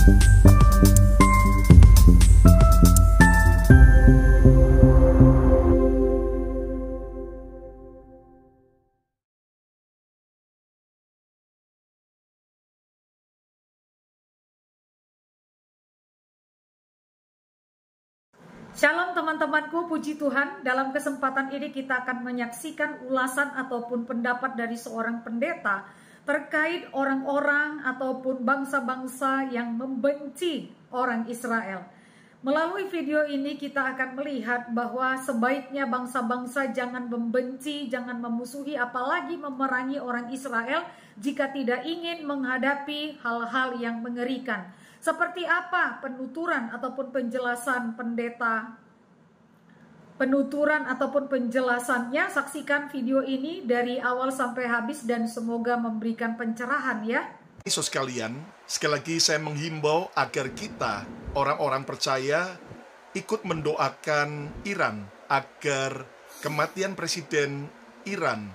Shalom teman-temanku, puji Tuhan. Dalam kesempatan ini kita akan menyaksikan ulasan ataupun pendapat dari seorang pendeta terkait orang-orang ataupun bangsa-bangsa yang membenci orang Israel. Melalui video ini kita akan melihat bahwa sebaiknya bangsa-bangsa jangan membenci, jangan memusuhi, apalagi memerangi orang Israel jika tidak ingin menghadapi hal-hal yang mengerikan. Seperti apa penuturan ataupun penjelasan pendeta? Penuturan ataupun penjelasannya, saksikan video ini dari awal sampai habis dan semoga memberikan pencerahan ya. Yesus sekalian, sekali lagi saya menghimbau agar kita, orang-orang percaya, ikut mendoakan Iran agar kematian Presiden Iran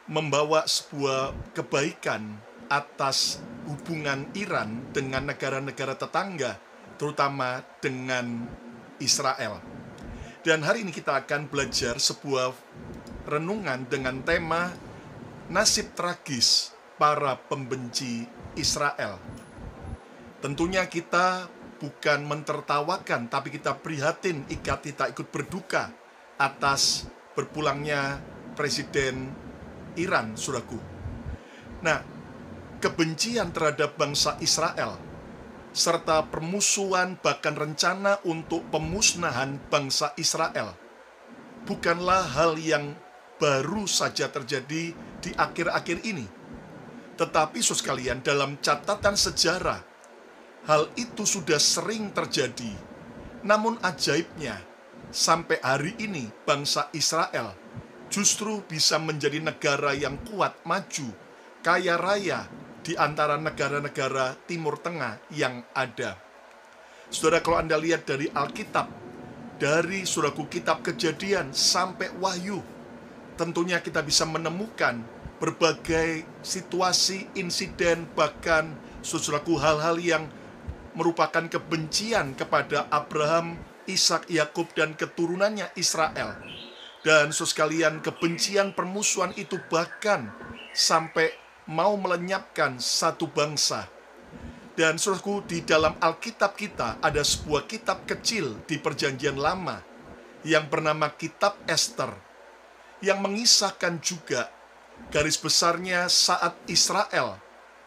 membawa sebuah kebaikan atas hubungan Iran dengan negara-negara tetangga, terutama dengan Israel. Dan hari ini kita akan belajar sebuah renungan dengan tema nasib tragis para pembenci Israel. Tentunya kita bukan mentertawakan, tapi kita prihatin, kita ikut berduka atas berpulangnya Presiden Iran, saudaraku. Nah, kebencian terhadap bangsa Israel, serta permusuhan bahkan rencana untuk pemusnahan bangsa Israel, bukanlah hal yang baru saja terjadi di akhir-akhir ini. Tetapi saudara sekalian, dalam catatan sejarah, hal itu sudah sering terjadi. Namun ajaibnya, sampai hari ini bangsa Israel justru bisa menjadi negara yang kuat, maju, kaya raya, di antara negara-negara Timur Tengah yang ada. Saudara, kalau Anda lihat dari Alkitab, dari saudaraku kitab Kejadian sampai Wahyu, tentunya kita bisa menemukan berbagai situasi, insiden, bahkan saudaraku hal-hal yang merupakan kebencian kepada Abraham, Ishak, Yakub, dan keturunannya Israel. Dan saudara sekalian, kebencian permusuhan itu bahkan sampai mau melenyapkan satu bangsa. Dan saudaraku, di dalam Alkitab kita ada sebuah kitab kecil di Perjanjian Lama yang bernama Kitab Ester, yang mengisahkan juga garis besarnya saat Israel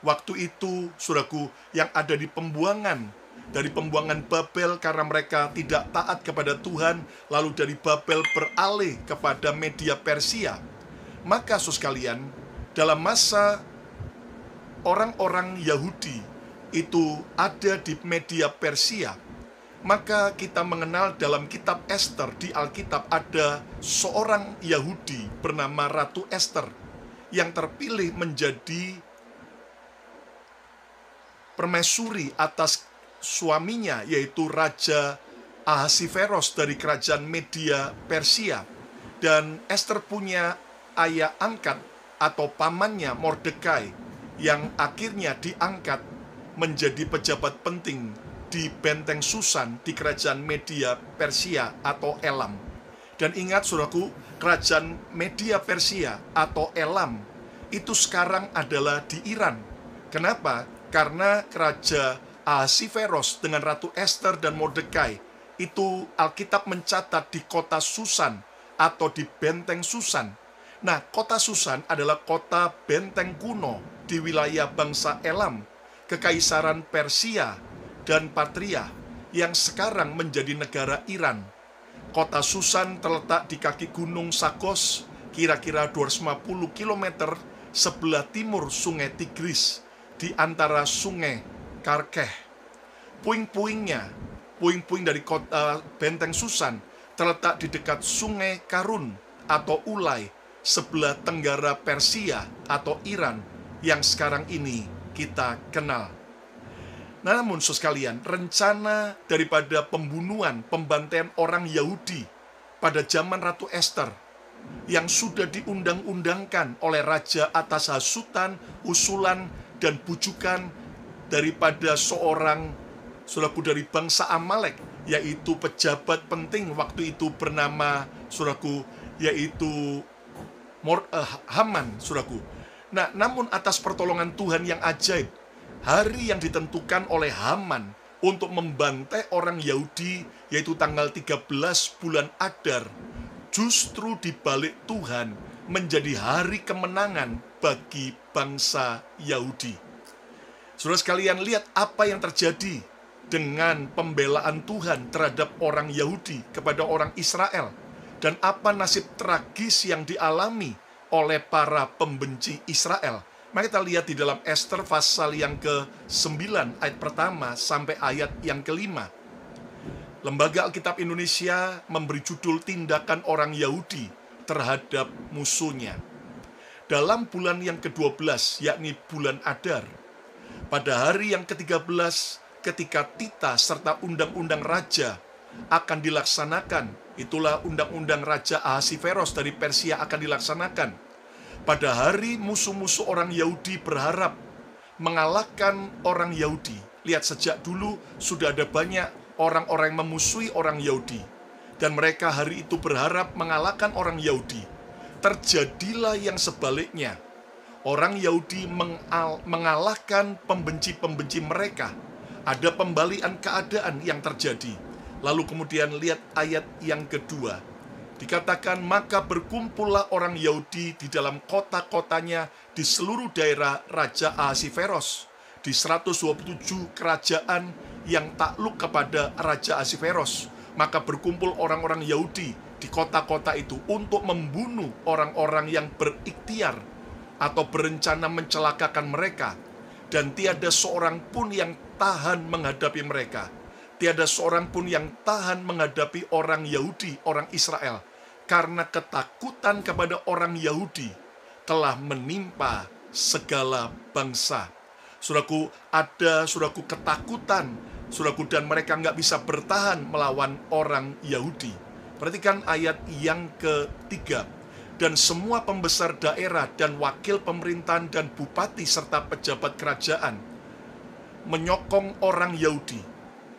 waktu itu, saudaraku, yang ada di pembuangan, dari pembuangan Babel karena mereka tidak taat kepada Tuhan, lalu dari Babel beralih kepada Media Persia. Maka saudara sekalian, dalam masa orang-orang Yahudi itu ada di Media Persia, maka kita mengenal dalam kitab Ester di Alkitab ada seorang Yahudi bernama Ratu Ester yang terpilih menjadi permaisuri atas suaminya, yaitu Raja Ahasiveros dari kerajaan Media Persia. Dan Ester punya ayah angkat atau pamannya Mordekai yang akhirnya diangkat menjadi pejabat penting di benteng Susan di kerajaan Media Persia atau Elam. Dan ingat saudaraku, kerajaan Media Persia atau Elam itu sekarang adalah di Iran. Kenapa? Karena Raja Ahasiveros dengan Ratu Ester dan Mordekai itu Alkitab mencatat di kota Susan atau di benteng Susan. Nah, kota Susan adalah kota benteng kuno di wilayah bangsa Elam, Kekaisaran Persia dan Patria yang sekarang menjadi negara Iran. Kota Susan terletak di kaki gunung Sakos, kira-kira 250 km sebelah timur sungai Tigris, di antara sungai Karkeh. Puing-puing dari kota benteng Susan terletak di dekat sungai Karun atau Ulai, sebelah tenggara Persia atau Iran yang sekarang ini kita kenal. Namun saudara sekalian, rencana daripada pembunuhan, pembantaian orang Yahudi pada zaman Ratu Ester yang sudah diundang-undangkan oleh raja atas hasutan, usulan, dan bujukan daripada seorang, saudaraku, dari bangsa Amalek, yaitu pejabat penting waktu itu bernama, saudaraku, yaitu Haman, saudaraku. Nah, namun atas pertolongan Tuhan yang ajaib, hari yang ditentukan oleh Haman untuk membantai orang Yahudi, yaitu tanggal 13 bulan Adar, justru dibalik Tuhan menjadi hari kemenangan bagi bangsa Yahudi. Saudara sekalian, lihat apa yang terjadi dengan pembelaan Tuhan terhadap orang Yahudi kepada orang Israel, dan apa nasib tragis yang dialami oleh para pembenci Israel. Mari kita lihat di dalam Ester pasal yang ke-9 ayat pertama sampai ayat yang ke-5. Lembaga Alkitab Indonesia memberi judul Tindakan Orang Yahudi terhadap Musuhnya. Dalam bulan yang ke-12, yakni bulan Adar, pada hari yang ke-13, ketika titah serta undang-undang raja akan dilaksanakan, itulah undang-undang Raja Ahasiveros dari Persia akan dilaksanakan. Pada hari musuh-musuh orang Yahudi berharap mengalahkan orang Yahudi. Lihat, sejak dulu sudah ada banyak orang-orang yang memusuhi orang Yahudi, dan mereka hari itu berharap mengalahkan orang Yahudi. Terjadilah yang sebaliknya. Orang Yahudi mengalahkan pembenci-pembenci mereka. Ada pembalian keadaan yang terjadi. Lalu kemudian lihat ayat yang kedua. Dikatakan, maka berkumpullah orang Yahudi di dalam kota-kotanya di seluruh daerah Raja Ahasiveros, di 127 kerajaan yang takluk kepada Raja Ahasiveros. Maka berkumpul orang-orang Yahudi di kota-kota itu untuk membunuh orang-orang yang berikhtiar atau berencana mencelakakan mereka. Dan tiada seorang pun yang tahan menghadapi mereka. Tiada seorang pun yang tahan menghadapi orang Yahudi, orang Israel. Karena ketakutan kepada orang Yahudi telah menimpa segala bangsa. Saudaraku, ada, saudaraku, ketakutan, saudaraku, dan mereka nggak bisa bertahan melawan orang Yahudi. Perhatikan ayat yang ketiga. Dan semua pembesar daerah dan wakil pemerintahan dan bupati serta pejabat kerajaan menyokong orang Yahudi.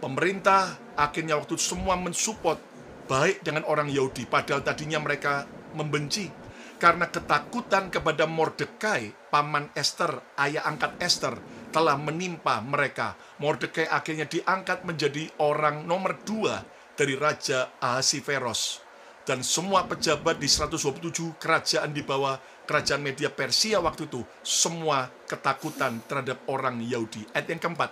Pemerintah akhirnya waktu itu semua mensupport baik dengan orang Yahudi, padahal tadinya mereka membenci. Karena ketakutan kepada Mordekai, paman Ester, ayah angkat Ester, telah menimpa mereka. Mordekai akhirnya diangkat menjadi orang nomor 2 dari Raja Ahasiveros. Dan semua pejabat di 127 kerajaan di bawah kerajaan Media Persia waktu itu, semua ketakutan terhadap orang Yahudi. Ayat yang keempat.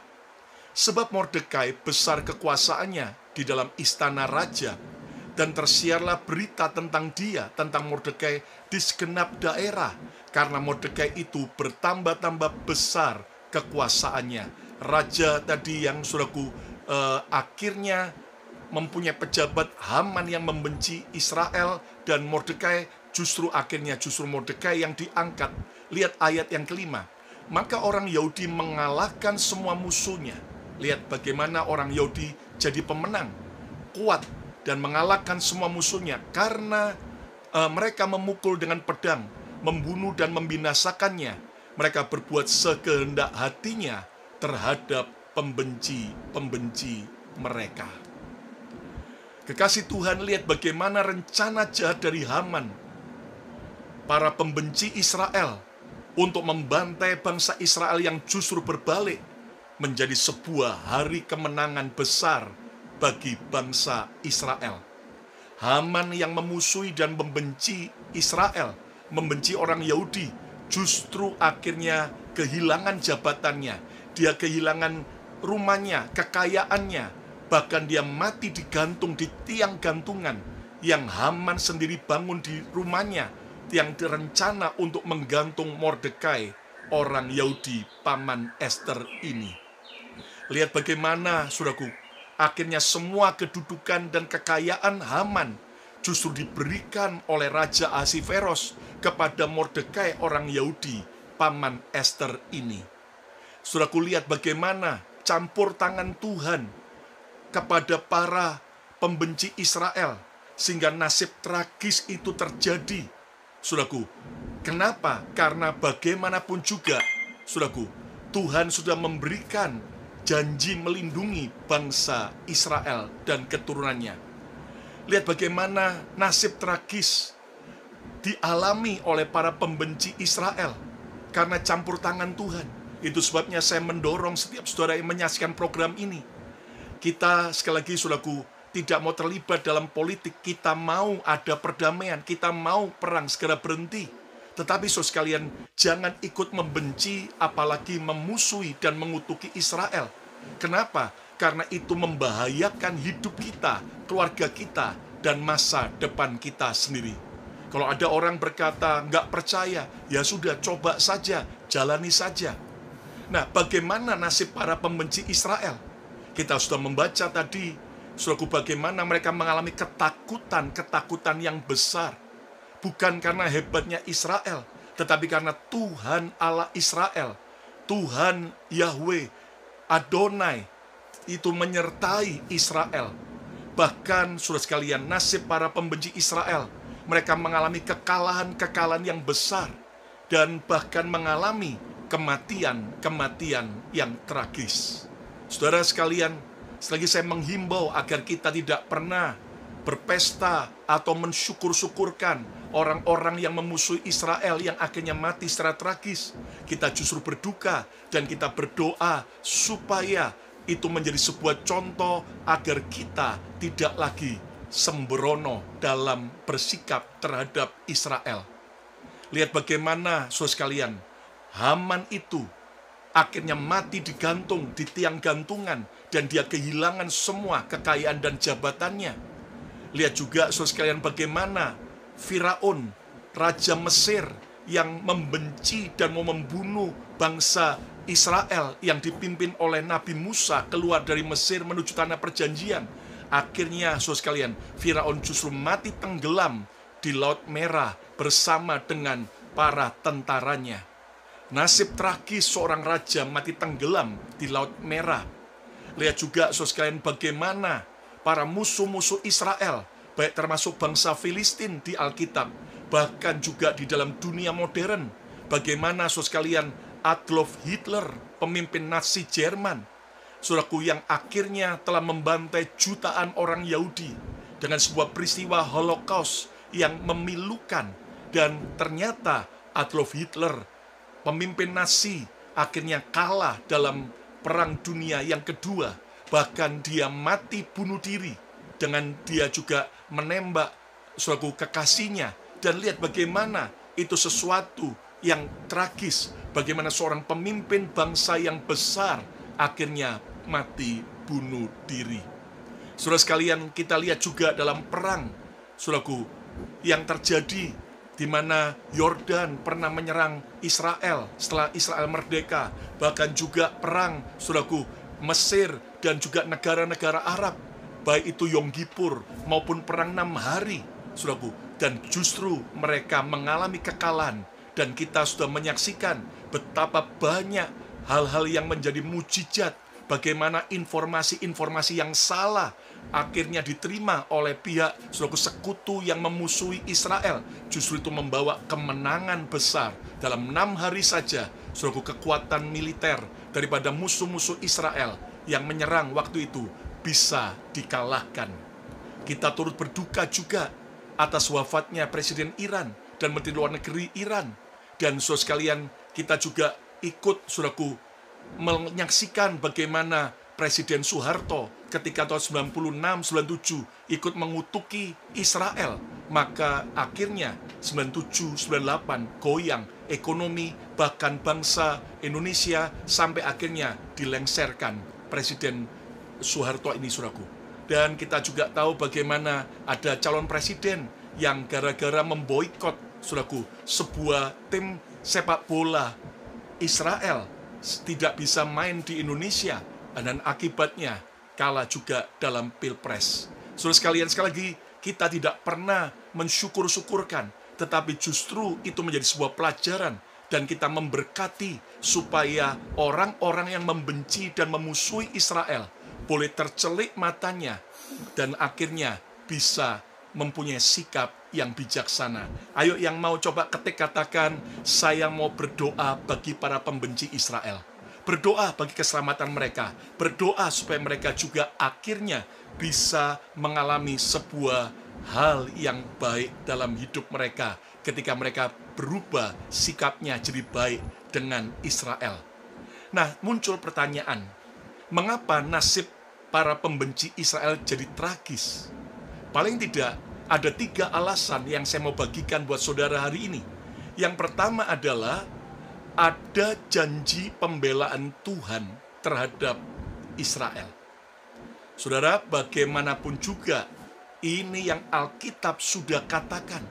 Sebab Mordekai besar kekuasaannya di dalam istana raja, dan tersiarlah berita tentang dia, tentang Mordekai di segenap daerah, karena Mordekai itu bertambah-tambah besar kekuasaannya. Raja tadi yang, saudaraku, akhirnya mempunyai pejabat Haman yang membenci Israel, dan Mordekai justru Mordekai yang diangkat. Lihat ayat yang kelima. Maka orang Yahudi mengalahkan semua musuhnya. Lihat bagaimana orang Yahudi jadi pemenang, kuat, dan mengalahkan semua musuhnya karena mereka memukul dengan pedang, membunuh dan membinasakannya. Mereka berbuat sekehendak hatinya terhadap pembenci-pembenci mereka. Kekasih Tuhan, lihat bagaimana rencana jahat dari Haman, para pembenci Israel, untuk membantai bangsa Israel yang justru berbalik menjadi sebuah hari kemenangan besar bagi bangsa Israel. Haman yang memusuhi dan membenci Israel, membenci orang Yahudi, justru akhirnya kehilangan jabatannya. Dia kehilangan rumahnya, kekayaannya, bahkan dia mati digantung di tiang gantungan yang Haman sendiri bangun di rumahnya, yang direncana untuk menggantung Mordekai, orang Yahudi, paman Ester ini. Lihat bagaimana, saudaraku, akhirnya semua kedudukan dan kekayaan Haman justru diberikan oleh Raja Ahasiveros kepada Mordekai, orang Yahudi, paman Ester ini. Saudaraku, lihat bagaimana campur tangan Tuhan kepada para pembenci Israel, sehingga nasib tragis itu terjadi. Saudaraku, kenapa? Karena bagaimanapun juga, saudaraku, Tuhan sudah memberikan janji melindungi bangsa Israel dan keturunannya. Lihat bagaimana nasib tragis dialami oleh para pembenci Israel karena campur tangan Tuhan. Itu sebabnya saya mendorong setiap saudara yang menyaksikan program ini. Kita sekali lagi saudaraku tidak mau terlibat dalam politik. Kita mau ada perdamaian, kita mau perang segera berhenti. Tetapi saudara sekalian, jangan ikut membenci apalagi memusuhi dan mengutuki Israel. Kenapa? Karena itu membahayakan hidup kita, keluarga kita, dan masa depan kita sendiri. Kalau ada orang berkata, nggak percaya, ya sudah, coba saja, jalani saja. Nah, bagaimana nasib para pembenci Israel? Kita sudah membaca tadi, saudaraku, bagaimana mereka mengalami ketakutan yang besar. Bukan karena hebatnya Israel, tetapi karena Tuhan Allah Israel, Tuhan Yahweh, Adonai, itu menyertai Israel. Bahkan, saudara sekalian, nasib para pembenci Israel, mereka mengalami kekalahan yang besar, dan bahkan mengalami kematian yang tragis. Saudara sekalian, selagi saya menghimbau agar kita tidak pernah berpesta atau mensyukur-syukurkan orang-orang yang memusuhi Israel yang akhirnya mati secara tragis. Kita justru berduka dan kita berdoa supaya itu menjadi sebuah contoh agar kita tidak lagi sembrono dalam bersikap terhadap Israel. Lihat bagaimana, saudara sekalian, Haman itu akhirnya mati digantung di tiang gantungan dan dia kehilangan semua kekayaan dan jabatannya. Lihat juga, saudara sekalian, bagaimana Firaun, Raja Mesir yang membenci dan mau membunuh bangsa Israel yang dipimpin oleh Nabi Musa keluar dari Mesir menuju tanah perjanjian. Akhirnya, saudara sekalian, Firaun justru mati tenggelam di Laut Merah bersama dengan para tentaranya. Nasib tragis seorang raja mati tenggelam di Laut Merah. Lihat juga, saudara sekalian, bagaimana para musuh-musuh Israel, baik termasuk bangsa Filistin di Alkitab, bahkan juga di dalam dunia modern, bagaimana, saudara sekalian, Adolf Hitler, pemimpin Nazi Jerman, saudaraku, yang akhirnya telah membantai jutaan orang Yahudi dengan sebuah peristiwa Holocaust yang memilukan. Dan ternyata Adolf Hitler, pemimpin Nazi, akhirnya kalah dalam Perang Dunia yang kedua. Bahkan dia mati bunuh diri dengan dia juga menembak saudaraku kekasihnya. Dan lihat bagaimana itu sesuatu yang tragis. Bagaimana seorang pemimpin bangsa yang besar akhirnya mati bunuh diri. Saudara sekalian, kita lihat juga dalam perang, saudaraku, yang terjadi di mana Yordan pernah menyerang Israel setelah Israel merdeka. Bahkan juga perang, saudaraku, Mesir dan juga negara-negara Arab, baik itu Yom Kippur maupun perang 6 hari, saudaraku. Dan justru mereka mengalami kekalahan. Dan kita sudah menyaksikan betapa banyak hal-hal yang menjadi mujizat. Bagaimana informasi-informasi yang salah akhirnya diterima oleh pihak saudaraku sekutu yang memusuhi Israel. Justru itu membawa kemenangan besar. Dalam 6 hari saja, saudaraku, kekuatan militer daripada musuh-musuh Israel yang menyerang waktu itu bisa dikalahkan. Kita turut berduka juga atas wafatnya Presiden Iran dan Menteri Luar Negeri Iran. Dan saudara sekalian, kita juga ikut, saudaraku, menyaksikan bagaimana Presiden Soeharto ketika tahun 96-97 ikut mengutuki Israel. Maka akhirnya 97-98 goyang ekonomi bahkan bangsa Indonesia sampai akhirnya dilengserkan Presiden Soeharto ini, saudaraku. Dan kita juga tahu bagaimana ada calon presiden yang gara-gara memboikot, saudaraku, sebuah tim sepak bola Israel tidak bisa main di Indonesia, dan akibatnya kalah juga dalam Pilpres. Saudara sekalian, sekali lagi, kita tidak pernah mensyukur-syukurkan, tetapi justru itu menjadi sebuah pelajaran, dan kita memberkati supaya orang-orang yang membenci dan memusuhi Israel boleh tercelik matanya, dan akhirnya bisa mempunyai sikap yang bijaksana. Ayo yang mau coba ketik katakan, saya mau berdoa bagi para pembenci Israel. Berdoa bagi keselamatan mereka. Berdoa supaya mereka juga akhirnya bisa mengalami sebuah hal yang baik dalam hidup mereka ketika mereka berubah sikapnya jadi baik dengan Israel. Nah, muncul pertanyaan, mengapa nasib para pembenci Israel jadi tragis? Paling tidak ada 3 alasan yang saya mau bagikan buat saudara hari ini. Yang pertama adalah ada janji pembelaan Tuhan terhadap Israel. Saudara, bagaimanapun juga, ini yang Alkitab sudah katakan.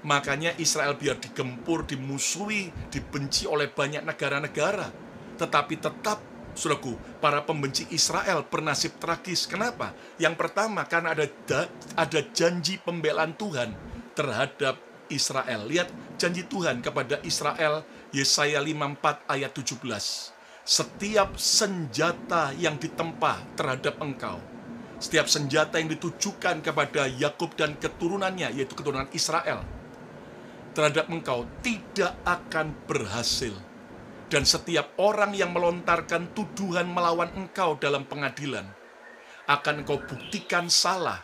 Makanya Israel biar digempur, dimusuhi, dibenci oleh banyak negara-negara. Tetapi tetap, saudaraku, para pembenci Israel bernasib tragis. Kenapa? Yang pertama, karena ada janji pembelaan Tuhan terhadap Israel. Lihat janji Tuhan kepada Israel, Yesaya 54 ayat 17. Setiap senjata yang ditempa terhadap engkau, setiap senjata yang ditujukan kepada Yakub dan keturunannya, yaitu keturunan Israel, terhadap engkau tidak akan berhasil. Dan setiap orang yang melontarkan tuduhan melawan engkau dalam pengadilan, akan engkau buktikan salah.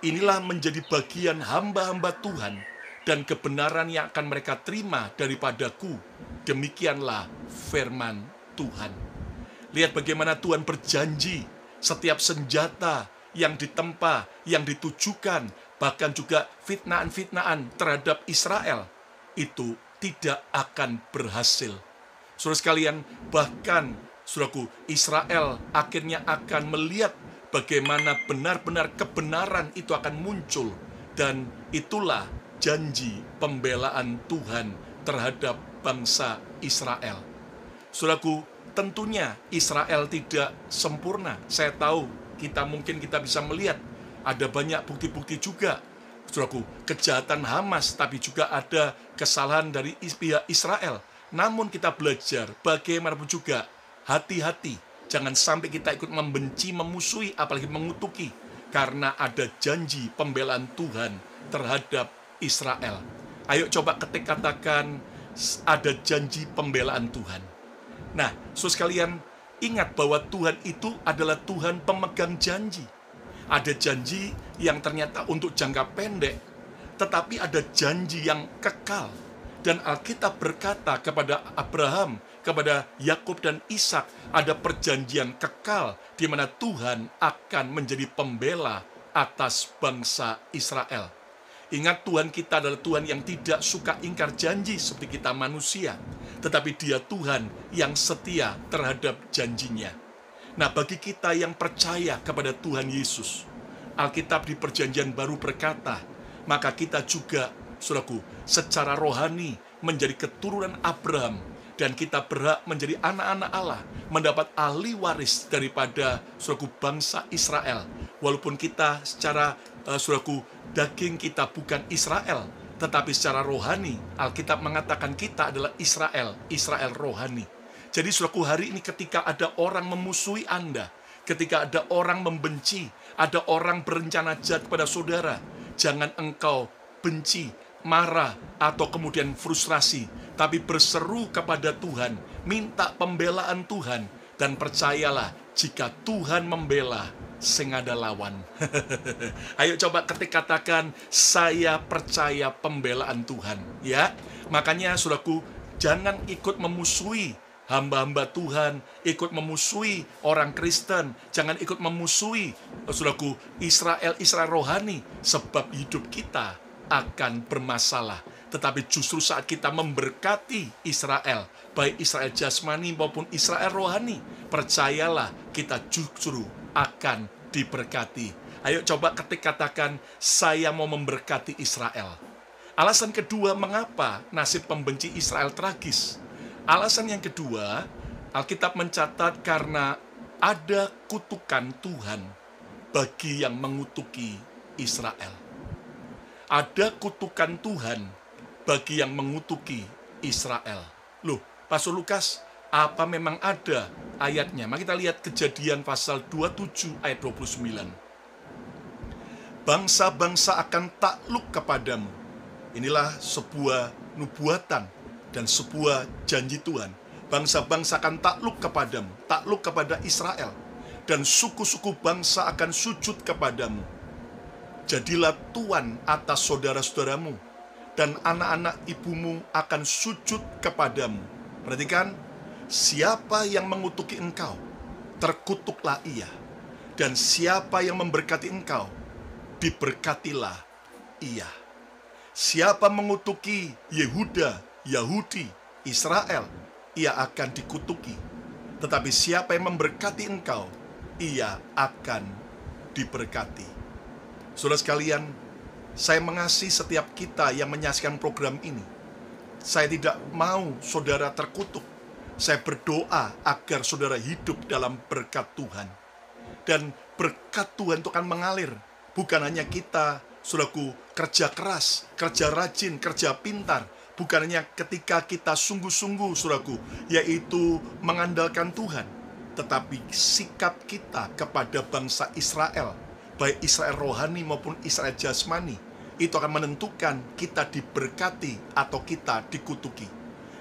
Inilah menjadi bagian hamba-hamba Tuhan, dan kebenaran yang akan mereka terima daripadaku. Demikianlah firman Tuhan. Lihat bagaimana Tuhan berjanji, setiap senjata yang ditempa, yang ditujukan, bahkan juga fitnaan-fitnaan terhadap Israel, itu tidak akan berhasil. Saudara sekalian, bahkan saudaraku, Israel akhirnya akan melihat bagaimana benar-benar kebenaran itu akan muncul. Dan itulah janji pembelaan Tuhan terhadap bangsa Israel. Saudaraku, tentunya Israel tidak sempurna. Saya tahu kita bisa melihat ada banyak bukti-bukti juga, saudaraku, kejahatan Hamas, tapi juga ada kesalahan dari pihak Israel. Namun kita belajar bagaimanapun juga, hati-hati, jangan sampai kita ikut membenci, memusuhi, apalagi mengutuki, karena ada janji pembelaan Tuhan terhadap Israel. Ayo coba katakan, ada janji pembelaan Tuhan. Nah, saudara sekalian, ingat bahwa Tuhan itu adalah Tuhan pemegang janji. Ada janji yang ternyata untuk jangka pendek, tetapi ada janji yang kekal. Dan Alkitab berkata kepada Abraham, kepada Yakub dan Ishak, ada perjanjian kekal di mana Tuhan akan menjadi pembela atas bangsa Israel. Ingat, Tuhan kita adalah Tuhan yang tidak suka ingkar janji seperti kita manusia, tetapi Dia Tuhan yang setia terhadap janjinya. Nah, bagi kita yang percaya kepada Tuhan Yesus, Alkitab di Perjanjian Baru berkata, maka kita juga, saudaraku, secara rohani menjadi keturunan Abraham, dan kita berhak menjadi anak-anak Allah, mendapat ahli waris daripada, saudaraku, bangsa Israel. Walaupun kita secara, saudaraku, daging kita bukan Israel, tetapi secara rohani, Alkitab mengatakan kita adalah Israel rohani. Jadi saudaraku, hari ini ketika ada orang memusuhi Anda, ketika ada orang membenci, ada orang berencana jahat kepada saudara, jangan engkau benci, marah, atau kemudian frustrasi, tapi berseru kepada Tuhan, minta pembelaan Tuhan, dan percayalah, jika Tuhan membela, sing ada lawan. Ayo coba katakan, saya percaya pembelaan Tuhan, ya. Makanya saudaraku, jangan ikut memusuhi hamba-hamba Tuhan, ikut memusuhi orang Kristen, jangan ikut memusuhi, saudaraku, Israel rohani, sebab hidup kita akan bermasalah. Tetapi justru saat kita memberkati Israel, baik Israel jasmani maupun Israel rohani, percayalah, kita justru akan diberkati. Ayo coba katakan, saya mau memberkati Israel. Alasan kedua, mengapa nasib pembenci Israel tragis? Alasan yang kedua, Alkitab mencatat karena ada kutukan Tuhan bagi yang mengutuki Israel. Ada kutukan Tuhan bagi yang mengutuki Israel. Loh, Pastor Lukas, apa memang ada ayatnya? Mari kita lihat Kejadian pasal 27 ayat 29. Bangsa-bangsa akan takluk kepadamu. Inilah sebuah nubuatan dan sebuah janji Tuhan. Bangsa-bangsa akan takluk kepadamu, takluk kepada Israel, dan suku-suku bangsa akan sujud kepadamu. Jadilah tuan atas saudara-saudaramu, dan anak-anak ibumu akan sujud kepadamu. Perhatikan, siapa yang mengutuki engkau, terkutuklah ia. Dan siapa yang memberkati engkau, diberkatilah ia. Siapa mengutuki Yehuda, Yahudi, Israel, ia akan dikutuki. Tetapi siapa yang memberkati engkau, ia akan diberkati. Saudara sekalian, saya mengasihi setiap kita yang menyaksikan program ini. Saya tidak mau saudara terkutuk. Saya berdoa agar saudara hidup dalam berkat Tuhan. Dan berkat Tuhan itu akan mengalir. Bukan hanya kita, saudaraku, kerja keras, kerja rajin, kerja pintar. Bukan hanya ketika kita sungguh-sungguh, saudaraku, yaitu mengandalkan Tuhan. Tetapi sikap kita kepada bangsa Israel, baik Israel rohani maupun Israel jasmani, itu akan menentukan kita diberkati atau kita dikutuki.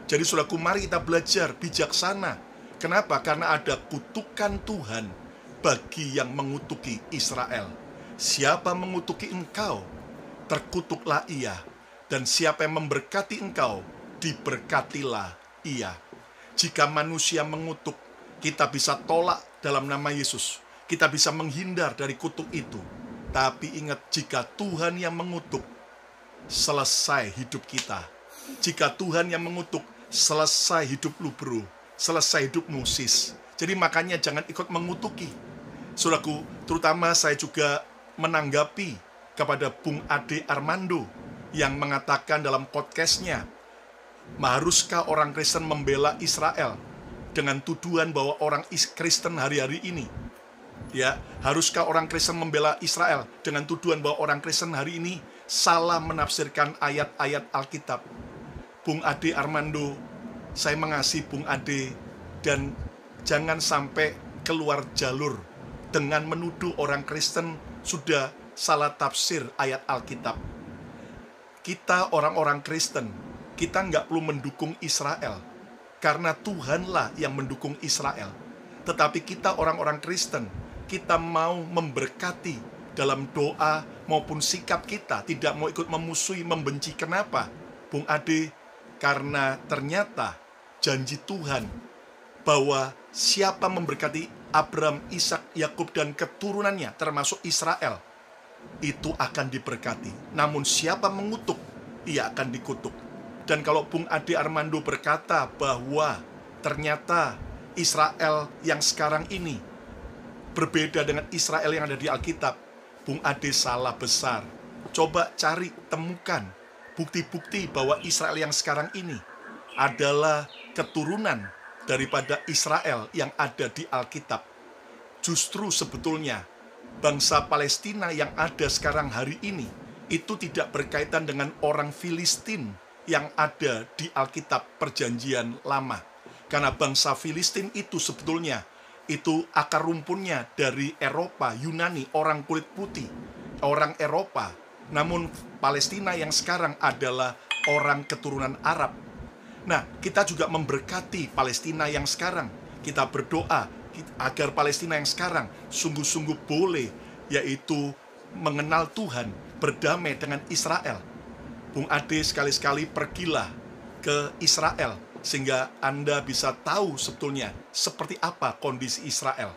Jadi saudaraku, mari kita belajar bijaksana. Kenapa? Karena ada kutukan Tuhan bagi yang mengutuki Israel. Siapa mengutuki engkau, terkutuklah ia. Dan siapa yang memberkati engkau, diberkatilah ia. Jika manusia mengutuk, kita bisa tolak dalam nama Yesus. Kita bisa menghindar dari kutuk itu. Tapi ingat, jika Tuhan yang mengutuk, selesai hidup kita. Jika Tuhan yang mengutuk, selesai hidup lu bro, selesai hidupmu sis. Jadi makanya jangan ikut mengutuki. Saudaraku, terutama saya juga menanggapi kepada Bung Ade Armando yang mengatakan dalam podcastnya, haruskah orang Kristen membela Israel dengan tuduhan bahwa orang Kristen hari-hari ini, ya, haruskah orang Kristen membela Israel dengan tuduhan bahwa orang Kristen hari ini salah menafsirkan ayat-ayat Alkitab? Bung Ade Armando, saya mengasihi Bung Ade, dan jangan sampai keluar jalur dengan menuduh orang Kristen sudah salah tafsir ayat Alkitab. Kita orang-orang Kristen, kita nggak perlu mendukung Israel, karena Tuhanlah yang mendukung Israel. Tetapi kita orang-orang Kristen, kita mau memberkati dalam doa maupun sikap kita, tidak mau ikut memusuhi, membenci. Kenapa, Bung Ade? Karena ternyata janji Tuhan bahwa siapa memberkati Abraham, Ishak, Yakub, dan keturunannya, termasuk Israel, itu akan diberkati. Namun siapa mengutuk, ia akan dikutuk. Dan kalau Bung Ade Armando berkata bahwa ternyata Israel yang sekarang ini berbeda dengan Israel yang ada di Alkitab, Bung Ade salah besar. Coba cari, temukan bukti-bukti bahwa Israel yang sekarang ini adalah keturunan daripada Israel yang ada di Alkitab. Justru sebetulnya bangsa Palestina yang ada sekarang hari ini itu tidak berkaitan dengan orang Filistin yang ada di Alkitab Perjanjian Lama. Karena bangsa Filistin itu sebetulnya itu akar rumpunnya dari Eropa, Yunani, orang kulit putih, orang Eropa. Namun Palestina yang sekarang adalah orang keturunan Arab. Nah, kita juga memberkati Palestina yang sekarang. Kita berdoa agar Palestina yang sekarang sungguh-sungguh boleh, yaitu mengenal Tuhan, berdamai dengan Israel. Bung Ade, sekali-sekali pergilah ke Israel, sehingga Anda bisa tahu sebetulnya seperti apa kondisi Israel.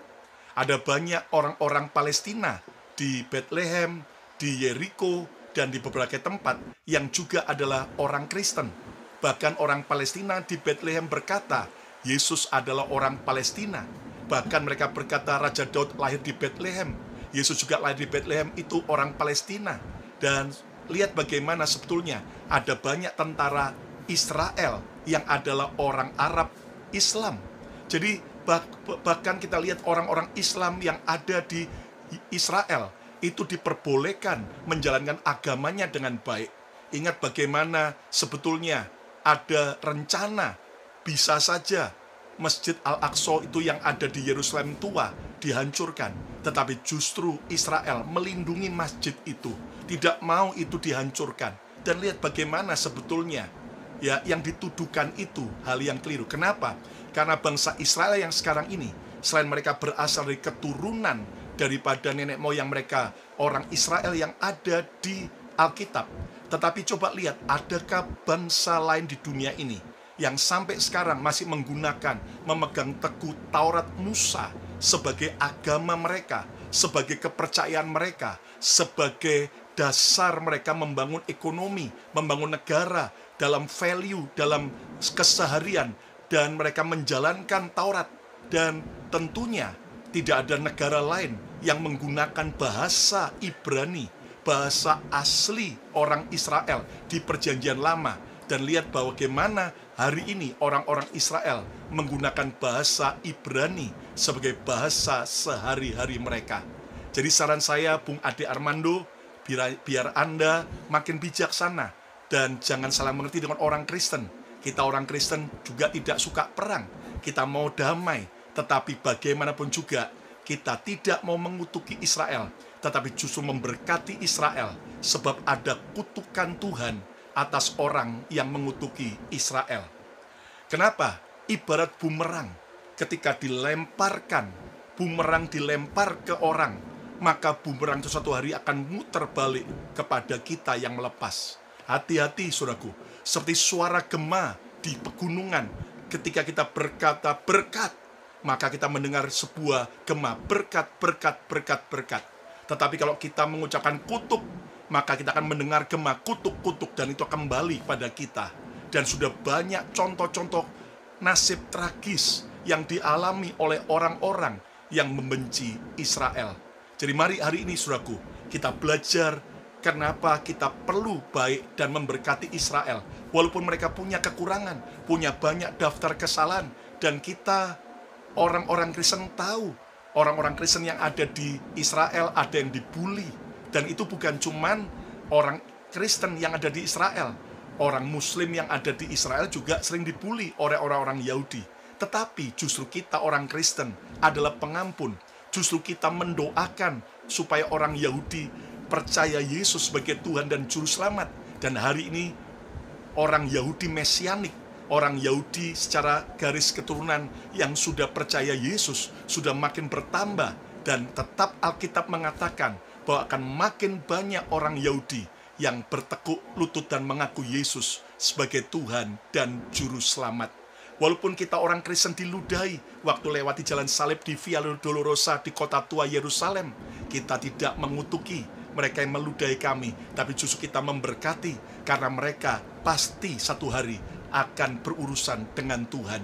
Ada banyak orang-orang Palestina di Bethlehem, di Yeriko, dan di beberapa tempat yang juga adalah orang Kristen. Bahkan orang Palestina di Bethlehem berkata, Yesus adalah orang Palestina. Bahkan mereka berkata Raja Daud lahir di Bethlehem. Yesus juga lahir di Bethlehem, itu orang Palestina. Dan lihat bagaimana sebetulnya ada banyak tentara Israel yang adalah orang Arab Islam. Jadi bahkan kita lihat orang-orang Islam yang ada di Israel itu diperbolehkan menjalankan agamanya dengan baik. Ingat bagaimana sebetulnya ada rencana bisa saja Masjid Al-Aqsa itu yang ada di Yerusalem tua dihancurkan. Tetapi justru Israel melindungi masjid itu, tidak mau itu dihancurkan. Dan lihat bagaimana sebetulnya ya, yang dituduhkan itu hal yang keliru. Kenapa? Karena bangsa Israel yang sekarang ini, selain mereka berasal dari keturunan daripada nenek moyang mereka, orang Israel yang ada di Alkitab, tetapi coba lihat, adakah bangsa lain di dunia ini yang sampai sekarang masih menggunakan, memegang teguh Taurat Musa sebagai agama mereka, sebagai kepercayaan mereka, sebagai dasar mereka membangun ekonomi, membangun negara, dalam value, dalam keseharian, dan mereka menjalankan Taurat. Dan tentunya tidak ada negara lain yang menggunakan bahasa Ibrani, bahasa asli orang Israel di Perjanjian Lama. Dan lihat bahwa bagaimana hari ini orang-orang Israel menggunakan bahasa Ibrani sebagai bahasa sehari-hari mereka. Jadi saran saya, Bung Ade Armando, biar Anda makin bijaksana dan jangan salah mengerti dengan orang Kristen. Kita orang Kristen juga tidak suka perang, kita mau damai, tetapi bagaimanapun juga kita tidak mau mengutuki Israel, tetapi justru memberkati Israel, sebab ada kutukan Tuhan atas orang yang mengutuki Israel. Kenapa? Ibarat bumerang, ketika dilemparkan, bumerang dilempar ke orang, maka bumerang itu suatu hari akan muter balik kepada kita yang melepas. Hati-hati, saudaraku, seperti suara gema di pegunungan, ketika kita berkata berkat, maka kita mendengar sebuah gema berkat, berkat, berkat, berkat. Tetapi kalau kita mengucapkan kutuk, maka kita akan mendengar gema kutuk, kutuk, dan itu akan kembali pada kita. Dan sudah banyak contoh-contoh nasib tragis yang dialami oleh orang-orang yang membenci Israel. Jadi mari hari ini, saudaraku, kita belajar kenapa kita perlu baik dan memberkati Israel. Walaupun mereka punya kekurangan, punya banyak daftar kesalahan, dan kita orang-orang Kristen tahu, orang-orang Kristen yang ada di Israel ada yang dibully. Dan itu bukan cuman orang Kristen yang ada di Israel, orang Muslim yang ada di Israel juga sering dibully oleh orang-orang Yahudi. Tetapi justru kita orang Kristen adalah pengampun. Justru kita mendoakan supaya orang Yahudi percaya Yesus sebagai Tuhan dan Juru Selamat. Dan hari ini orang Yahudi mesianik, orang Yahudi secara garis keturunan yang sudah percaya Yesus sudah makin bertambah. Dan tetap Alkitab mengatakan bahwa akan makin banyak orang Yahudi yang bertekuk lutut dan mengaku Yesus sebagai Tuhan dan Juru Selamat. Walaupun kita orang Kristen diludahi waktu lewati jalan salib di Via Dolorosa di kota tua Yerusalem, kita tidak mengutuki mereka yang meludahi kami, tapi justru kita memberkati karena mereka pasti satu hari akan berurusan dengan Tuhan.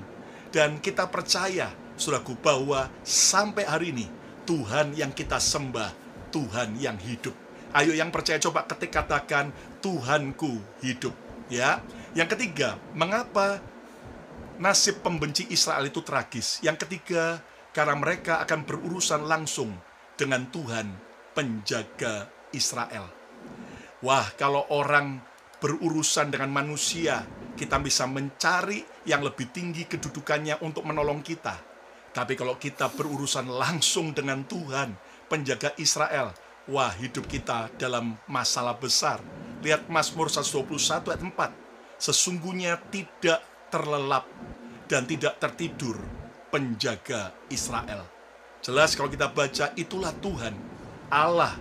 Dan kita percaya, saudaraku, bahwa sampai hari ini Tuhan yang kita sembah Tuhan yang hidup. Ayo yang percaya coba ketik katakan Tuhanku hidup, ya. Yang ketiga, mengapa nasib pembenci Israel itu tragis? Yang ketiga, karena mereka akan berurusan langsung dengan Tuhan penjaga Israel. Wah, kalau orang berurusan dengan manusia, kita bisa mencari yang lebih tinggi kedudukannya untuk menolong kita. Tapi kalau kita berurusan langsung dengan Tuhan penjaga Israel, wah, hidup kita dalam masalah besar. Lihat Mazmur 121 ayat 4. Sesungguhnya tidak terlelap dan tidak tertidur penjaga Israel. Jelas kalau kita baca, itulah Tuhan, Allah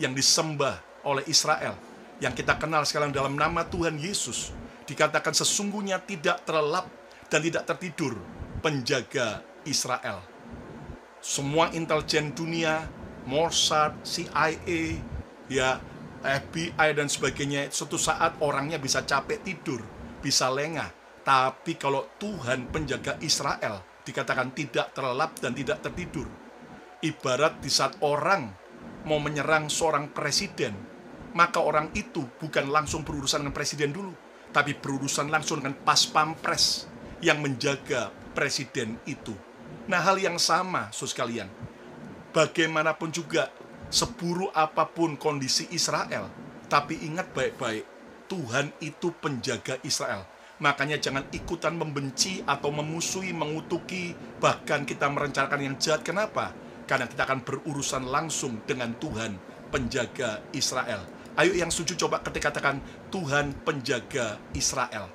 yang disembah oleh Israel, yang kita kenal sekarang dalam nama Tuhan Yesus. Dikatakan sesungguhnya tidak terlelap dan tidak tertidur penjaga Israel. Semua intelijen dunia, Mossad, CIA, ya, FBI dan sebagainya, suatu saat orangnya bisa capek tidur, bisa lengah. Tapi kalau Tuhan penjaga Israel dikatakan tidak terlelap dan tidak tertidur. Ibarat di saat orang mau menyerang seorang presiden, maka orang itu bukan langsung berurusan dengan presiden dulu, tapi berurusan langsung dengan pas pampres yang menjaga presiden itu. Nah, hal yang sama, saudara sekalian, bagaimanapun juga, seburuk apapun kondisi Israel, tapi ingat baik-baik, Tuhan itu penjaga Israel. Makanya jangan ikutan membenci atau memusuhi, mengutuki, bahkan kita merencanakan yang jahat. Kenapa? Karena kita akan berurusan langsung dengan Tuhan penjaga Israel. Ayo yang setuju coba ketika katakan Tuhan penjaga Israel.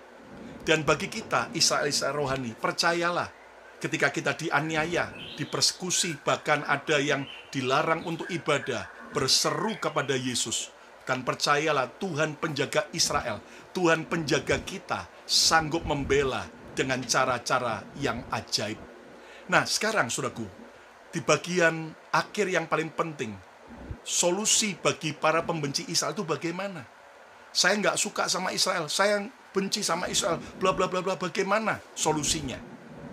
Dan bagi kita, Israel rohani, percayalah, ketika kita dianiaya, dipersekusi, bahkan ada yang dilarang untuk ibadah, berseru kepada Yesus. Dan percayalah, Tuhan penjaga Israel, Tuhan penjaga kita, sanggup membela dengan cara-cara yang ajaib. Nah, sekarang saudaraku, di bagian akhir yang paling penting, solusi bagi para pembenci Israel itu bagaimana? Saya nggak suka sama Israel, saya benci sama Israel, bla bla bla bla, bagaimana solusinya?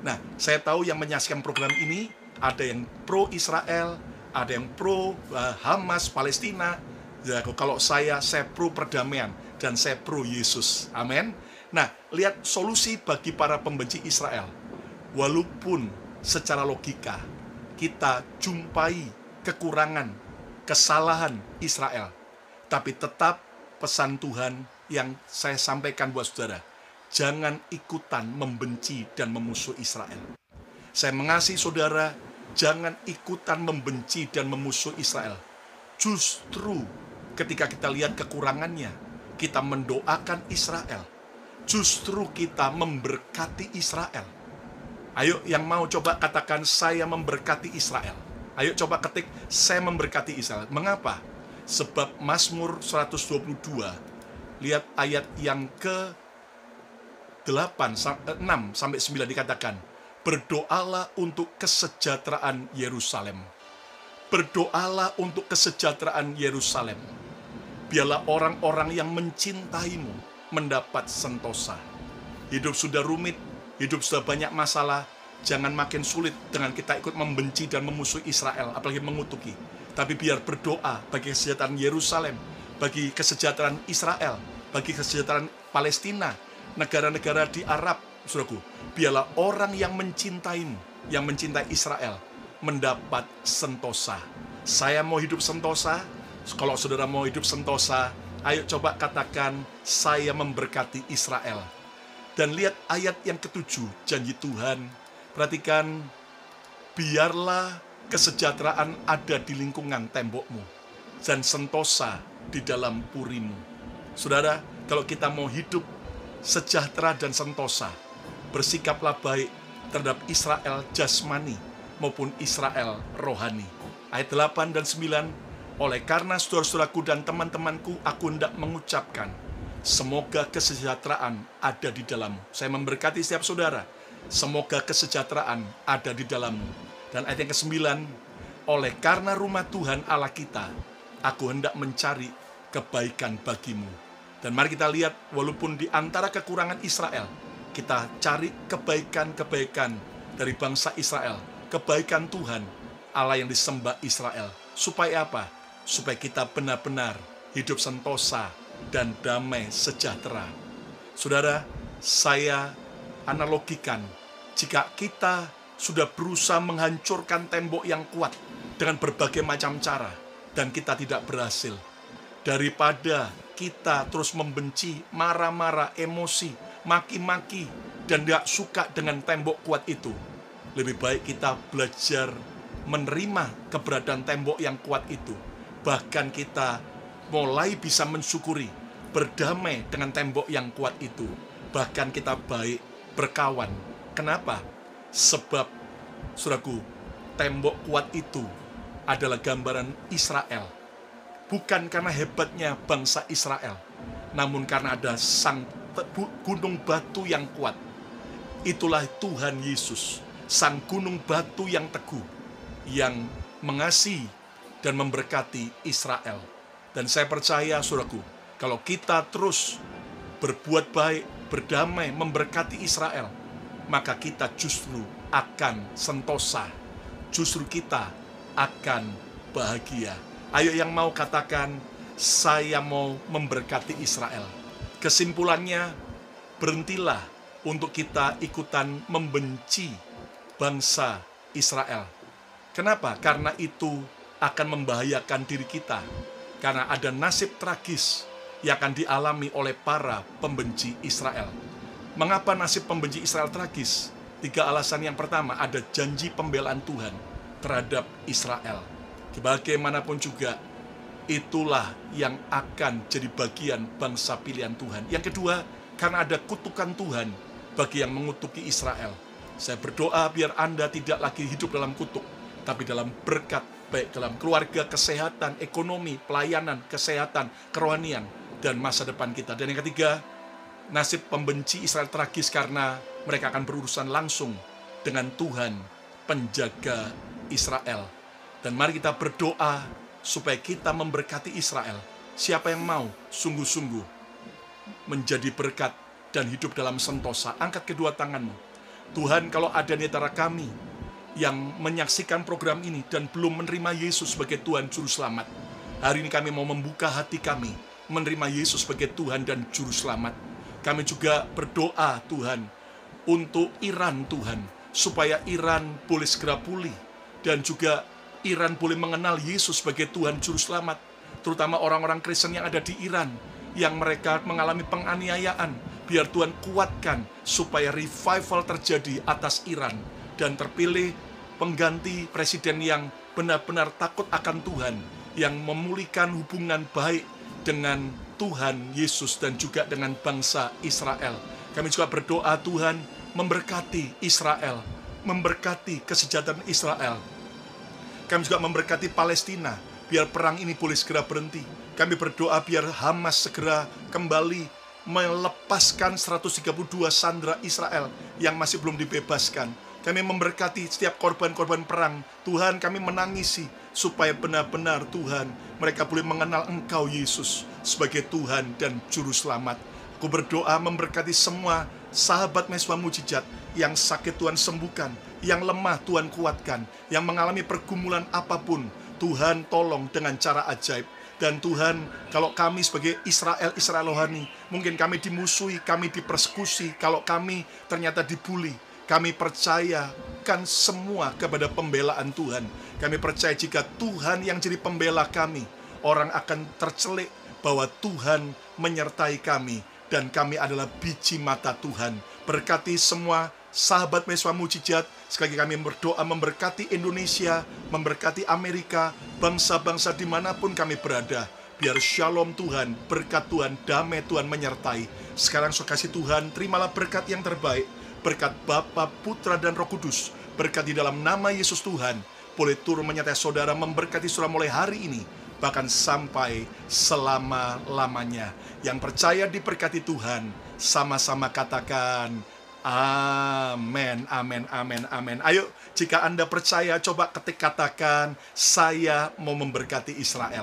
Nah, saya tahu yang menyaksikan program ini, ada yang pro Israel, ada yang pro Hamas, Palestina. Ya, kalau saya pro perdamaian, dan saya pro Yesus. Amin. Nah, lihat solusi bagi para pembenci Israel. Walaupun secara logika, kita jumpai kekurangan, kesalahan Israel, tapi tetap pesan Tuhan yang saya sampaikan buat saudara, jangan ikutan membenci dan memusuhi Israel. Saya mengasihi saudara, jangan ikutan membenci dan memusuhi Israel. Justru ketika kita lihat kekurangannya, kita mendoakan Israel. Justru kita memberkati Israel. Ayo yang mau coba katakan, saya memberkati Israel. Ayo coba ketik, saya memberkati Israel. Mengapa? Sebab Mazmur 122, lihat ayat yang ke-6-9 dikatakan, berdoalah untuk kesejahteraan Yerusalem. Berdoalah untuk kesejahteraan Yerusalem. Biarlah orang-orang yang mencintaimu mendapat sentosa. Hidup sudah rumit, hidup sudah banyak masalah, jangan makin sulit dengan kita ikut membenci dan memusuhi Israel, apalagi mengutuki. Tapi biar berdoa bagi kesejahteraan Yerusalem, bagi kesejahteraan Israel, bagi kesejahteraan Palestina, negara-negara di Arab, saudaraku. Biarlah orang yang mencintaimu, yang mencintai Israel, mendapat sentosa. Saya mau hidup sentosa. Kalau saudara mau hidup sentosa, ayo coba katakan, saya memberkati Israel. Dan lihat ayat yang ke-7, janji Tuhan. Perhatikan, biarlah kesejahteraan ada di lingkungan tembokmu, dan sentosa di dalam purimu. Saudara, kalau kita mau hidup sejahtera dan sentosa, bersikaplah baik terhadap Israel jasmani maupun Israel rohani. Ayat 8 dan 9, oleh karena saudara-saudaraku dan teman-temanku, aku hendak mengucapkan, semoga kesejahteraan ada di dalammu. Saya memberkati setiap saudara, semoga kesejahteraan ada di dalammu. Dan ayat yang ke-9, oleh karena rumah Tuhan Allah kita, aku hendak mencari kebaikan bagimu. Dan mari kita lihat, walaupun di antara kekurangan Israel, kita cari kebaikan-kebaikan dari bangsa Israel, kebaikan Tuhan, Allah yang disembah Israel. Supaya apa? Supaya kita benar-benar hidup sentosa dan damai sejahtera. Saudara, saya analogikan, jika kita sudah berusaha menghancurkan tembok yang kuat dengan berbagai macam cara, dan kita tidak berhasil, daripada kita terus membenci, marah-marah, emosi, maki-maki, dan tidak suka dengan tembok kuat itu, lebih baik kita belajar menerima keberadaan tembok yang kuat itu. Bahkan kita mulai bisa mensyukuri, berdamai dengan tembok yang kuat itu. Bahkan kita baik berkawan. Kenapa? Sebab, saudaraku, tembok kuat itu adalah gambaran Israel. Bukan karena hebatnya bangsa Israel, namun karena ada sang gunung batu yang kuat. Itulah Tuhan Yesus, sang gunung batu yang teguh, yang mengasihi dan memberkati Israel. Dan saya percaya, saudaraku, kalau kita terus berbuat baik, berdamai, memberkati Israel, maka kita justru akan sentosa, justru kita akan bahagia. Ayo yang mau katakan, saya mau memberkati Israel. Kesimpulannya, berhentilah untuk kita ikutan membenci bangsa Israel. Kenapa? Karena itu akan membahayakan diri kita. Karena ada nasib tragis yang akan dialami oleh para pembenci Israel. Mengapa nasib pembenci Israel tragis? 3 alasan. Yang pertama, ada janji pembelaan Tuhan terhadap Israel. Bagaimanapun juga, itulah yang akan jadi bagian bangsa pilihan Tuhan. Yang kedua, karena ada kutukan Tuhan bagi yang mengutuki Israel. Saya berdoa biar Anda tidak lagi hidup dalam kutuk, tapi dalam berkat, baik dalam keluarga, kesehatan, ekonomi, pelayanan, kesehatan, kerohanian, dan masa depan kita. Dan yang ketiga, nasib pembenci Israel tragis karena mereka akan berurusan langsung dengan Tuhan, penjaga Israel. Dan mari kita berdoa supaya kita memberkati Israel. Siapa yang mau sungguh-sungguh menjadi berkat dan hidup dalam sentosa, angkat kedua tanganmu. Tuhan, kalau ada di antara kami yang menyaksikan program ini dan belum menerima Yesus sebagai Tuhan Juru Selamat, hari ini kami mau membuka hati kami, menerima Yesus sebagai Tuhan dan Juru Selamat. Kami juga berdoa, Tuhan, untuk Iran, Tuhan, supaya Iran boleh segera pulih, dan juga Iran boleh mengenal Yesus sebagai Tuhan Juru Selamat, terutama orang-orang Kristen yang ada di Iran, yang mereka mengalami penganiayaan. Biar Tuhan kuatkan supaya revival terjadi atas Iran, dan terpilih pengganti presiden yang benar-benar takut akan Tuhan, yang memulihkan hubungan baik dengan Tuhan Yesus dan juga dengan bangsa Israel. Kami juga berdoa, Tuhan, memberkati Israel, memberkati kesejahteraan Israel. Kami juga memberkati Palestina, biar perang ini boleh segera berhenti. Kami berdoa biar Hamas segera kembali melepaskan 132 sandera Israel yang masih belum dibebaskan. Kami memberkati setiap korban-korban perang. Tuhan, kami menangisi supaya benar-benar, Tuhan, mereka boleh mengenal Engkau Yesus sebagai Tuhan dan Juru Selamat. Aku berdoa memberkati semua sahabat Mesbah Mujizat yang sakit Tuhan sembuhkan, yang lemah Tuhan kuatkan, yang mengalami pergumulan apapun, Tuhan tolong dengan cara ajaib. Dan Tuhan, kalau kami sebagai Israel rohani, mungkin kami dimusuhi, kami dipersekusi, kalau kami ternyata dibuli, kami percayakan semua kepada pembelaan Tuhan. Kami percaya jika Tuhan yang jadi pembela kami, orang akan tercelik bahwa Tuhan menyertai kami, dan kami adalah biji mata Tuhan. Berkati semua sahabat Mesbah Mujizat. Sekali lagi kami berdoa memberkati Indonesia, memberkati Amerika, bangsa-bangsa dimanapun kami berada. Biar shalom Tuhan, berkat Tuhan, damai Tuhan menyertai. Sekarang saya kasih Tuhan, terimalah berkat yang terbaik, berkat Bapa, Putra, dan Roh Kudus. Berkat di dalam nama Yesus Tuhan, boleh turun menyertai saudara, memberkati saudara mulai hari ini, bahkan sampai selama-lamanya. Yang percaya diberkati Tuhan, sama-sama katakan, amin, amin, amin, amin. Ayo, jika Anda percaya, coba ketik katakan, saya mau memberkati Israel.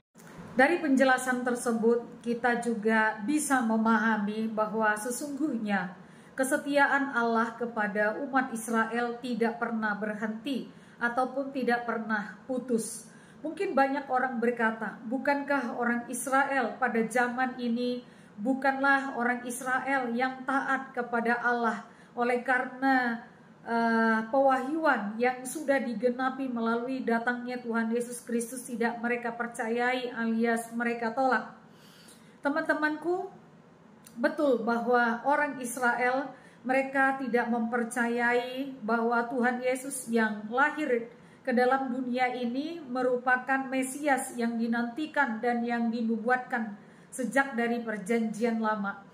Dari penjelasan tersebut, kita juga bisa memahami bahwa sesungguhnya kesetiaan Allah kepada umat Israel tidak pernah berhenti ataupun tidak pernah putus. Mungkin banyak orang berkata, bukankah orang Israel pada zaman ini bukanlah orang Israel yang taat kepada Allah? Oleh karena pewahyuan yang sudah digenapi melalui datangnya Tuhan Yesus Kristus tidak mereka percayai alias mereka tolak. Teman-temanku, betul bahwa orang Israel mereka tidak mempercayai bahwa Tuhan Yesus yang lahir ke dalam dunia ini merupakan Mesias yang dinantikan dan yang dinubuatkan sejak dari perjanjian lama.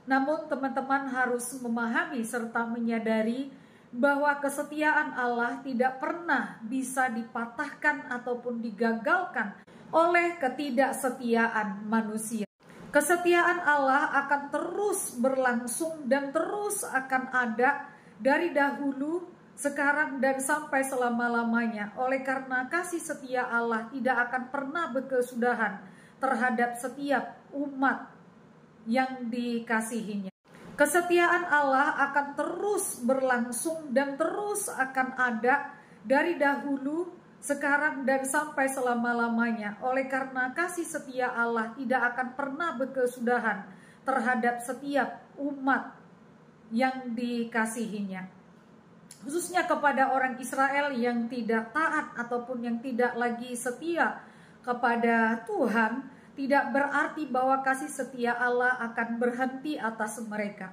Namun teman-teman harus memahami serta menyadari bahwa kesetiaan Allah tidak pernah bisa dipatahkan ataupun digagalkan oleh ketidaksetiaan manusia. Kesetiaan Allah akan terus berlangsung dan terus akan ada dari dahulu, sekarang, dan sampai selama-lamanya. Oleh karena kasih setia Allah tidak akan pernah berkesudahan terhadap setiap umat yang dikasihinya. Kesetiaan Allah akan terus berlangsung dan terus akan ada dari dahulu, sekarang, dan sampai selama-lamanya. Oleh karena kasih setia Allah tidak akan pernah berkesudahan terhadap setiap umat yang dikasihinya. Khususnya kepada orang Israel yang tidak taat ataupun yang tidak lagi setia kepada Tuhan, tidak berarti bahwa kasih setia Allah akan berhenti atas mereka.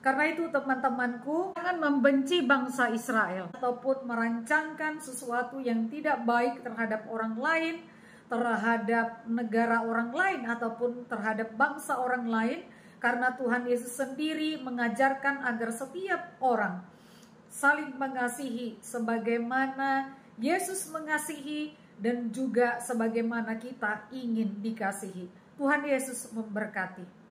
Karena itu teman-temanku, jangan membenci bangsa Israel ataupun merancangkan sesuatu yang tidak baik terhadap orang lain, terhadap negara orang lain ataupun terhadap bangsa orang lain, Karena Tuhan Yesus sendiri mengajarkan agar setiap orang saling mengasihi sebagaimana Yesus mengasihi dan juga sebagaimana kita ingin dikasihi. Tuhan Yesus memberkati.